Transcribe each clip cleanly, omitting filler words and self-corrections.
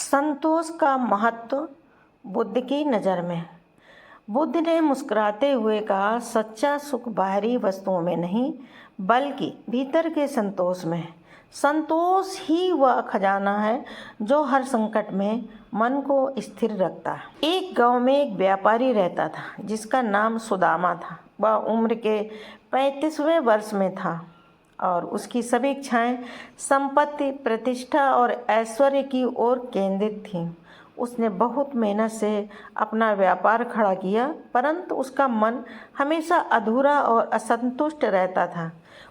संतोष का महत्व बुद्ध की नज़र में। बुद्ध ने मुस्कुराते हुए कहा, सच्चा सुख बाहरी वस्तुओं में नहीं बल्कि भीतर के संतोष में है। संतोष ही वह खजाना है जो हर संकट में मन को स्थिर रखता है। एक गांव में एक व्यापारी रहता था जिसका नाम सुदामा था। वह उम्र के 35वें वर्ष में था और उसकी सभी इच्छाएं संपत्ति, प्रतिष्ठा और ऐश्वर्य की ओर केंद्रित थीं। उसने बहुत मेहनत से अपना व्यापार खड़ा किया, परंतु उसका मन हमेशा अधूरा और असंतुष्ट रहता था।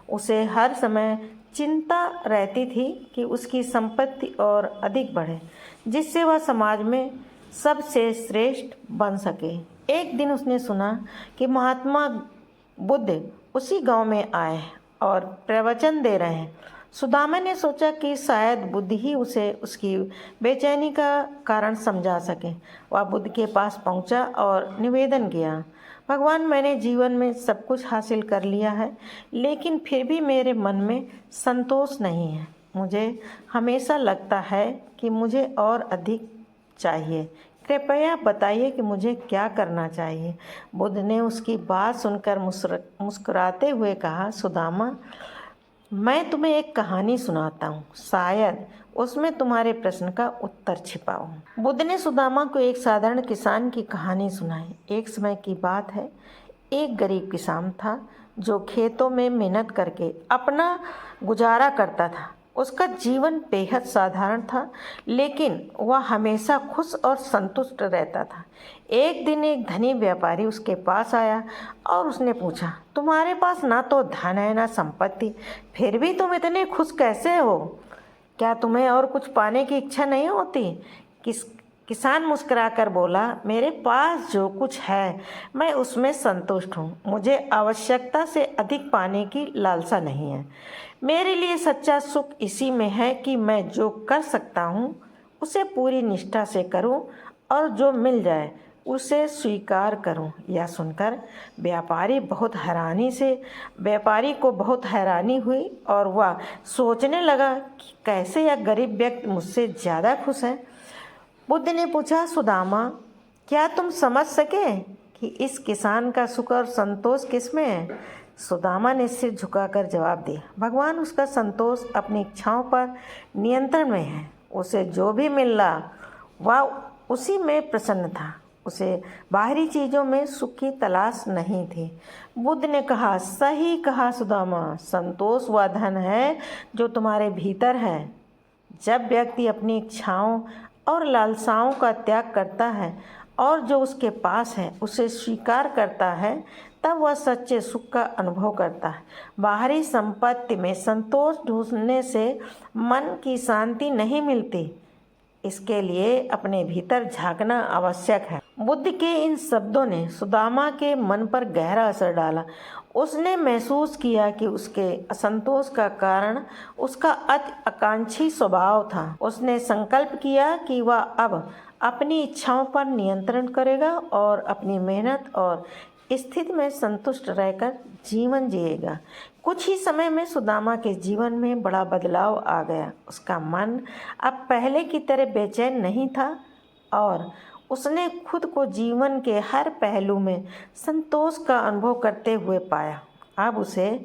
उसे हर समय चिंता रहती थी कि उसकी संपत्ति और अधिक बढ़े, जिससे वह समाज में सबसे श्रेष्ठ बन सके। एक दिन उसने सुना कि महात्मा बुद्ध उसी गांव में आए और प्रवचन दे रहे हैं। सुदामा ने सोचा कि शायद बुद्ध ही उसे उसकी बेचैनी का कारण समझा सके। वह बुद्ध के पास पहुंचा और निवेदन किया, भगवान, मैंने जीवन में सब कुछ हासिल कर लिया है, लेकिन फिर भी मेरे मन में संतोष नहीं है। मुझे हमेशा लगता है कि मुझे और अधिक चाहिए। कृपया बताइए कि मुझे क्या करना चाहिए। बुद्ध ने उसकी बात सुनकर मुस्कुराते हुए कहा, सुदामा, मैं तुम्हें एक कहानी सुनाता हूँ, शायद उसमें तुम्हारे प्रश्न का उत्तर छिपा हो। बुद्ध ने सुदामा को एक साधारण किसान की कहानी सुनाई। एक समय की बात है, एक गरीब किसान था जो खेतों में मेहनत करके अपना गुजारा करता था। उसका जीवन बेहद साधारण था, लेकिन वह हमेशा खुश और संतुष्ट रहता था। एक दिन एक धनी व्यापारी उसके पास आया और उसने पूछा, तुम्हारे पास ना तो धन है ना संपत्ति, फिर भी तुम इतने खुश कैसे हो? क्या तुम्हें और कुछ पाने की इच्छा नहीं होती? किसान मुस्कुराकर बोला, मेरे पास जो कुछ है मैं उसमें संतुष्ट हूँ। मुझे आवश्यकता से अधिक पाने की लालसा नहीं है। मेरे लिए सच्चा सुख इसी में है कि मैं जो कर सकता हूँ उसे पूरी निष्ठा से करूँ और जो मिल जाए उसे स्वीकार करूं। यह सुनकर व्यापारी को बहुत हैरानी हुई और वह सोचने लगा कि कैसे यह गरीब व्यक्ति मुझसे ज़्यादा खुश है। बुद्ध ने पूछा, सुदामा, क्या तुम समझ सके कि इस किसान का सुख और संतोष किसमें है? सुदामा ने सिर झुकाकर जवाब दिया, भगवान, उसका संतोष अपनी इच्छाओं पर नियंत्रण में है। उसे जो भी मिल रहा वह उसी में प्रसन्न था। उसे बाहरी चीज़ों में सुख की तलाश नहीं थी। बुद्ध ने कहा, सही कहा सुदामा, संतोष वह धन है जो तुम्हारे भीतर है। जब व्यक्ति अपनी इच्छाओं और लालसाओं का त्याग करता है और जो उसके पास है उसे स्वीकार करता है, तब वह सच्चे सुख का अनुभव करता है। बाहरी संपत्ति में संतोष ढूंढने से मन की शांति नहीं मिलती। इसके लिए अपने भीतर झांकना आवश्यक है। बुद्ध के इन शब्दों ने सुदामा के मन पर गहरा असर डाला। उसने महसूस किया कि उसके असंतोष का कारण उसका अति आकांक्षी स्वभाव था। उसने संकल्प किया कि वह अब अपनी इच्छाओं पर नियंत्रण करेगा और अपनी मेहनत और स्थिति में संतुष्ट रहकर जीवन जिएगा। कुछ ही समय में सुदामा के जीवन में बड़ा बदलाव आ गया। उसका मन अब पहले की तरह बेचैन नहीं था और उसने खुद को जीवन के हर पहलू में संतोष का अनुभव करते हुए पाया। अब उसे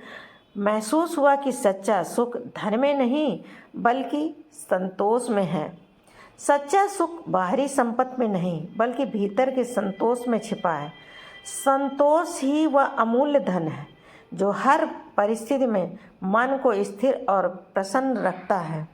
महसूस हुआ कि सच्चा सुख धन में नहीं बल्कि संतोष में है। सच्चा सुख बाहरी संपत्ति में नहीं बल्कि भीतर के संतोष में छिपा है। संतोष ही वह अमूल्य धन है जो हर परिस्थिति में मन को स्थिर और प्रसन्न रखता है।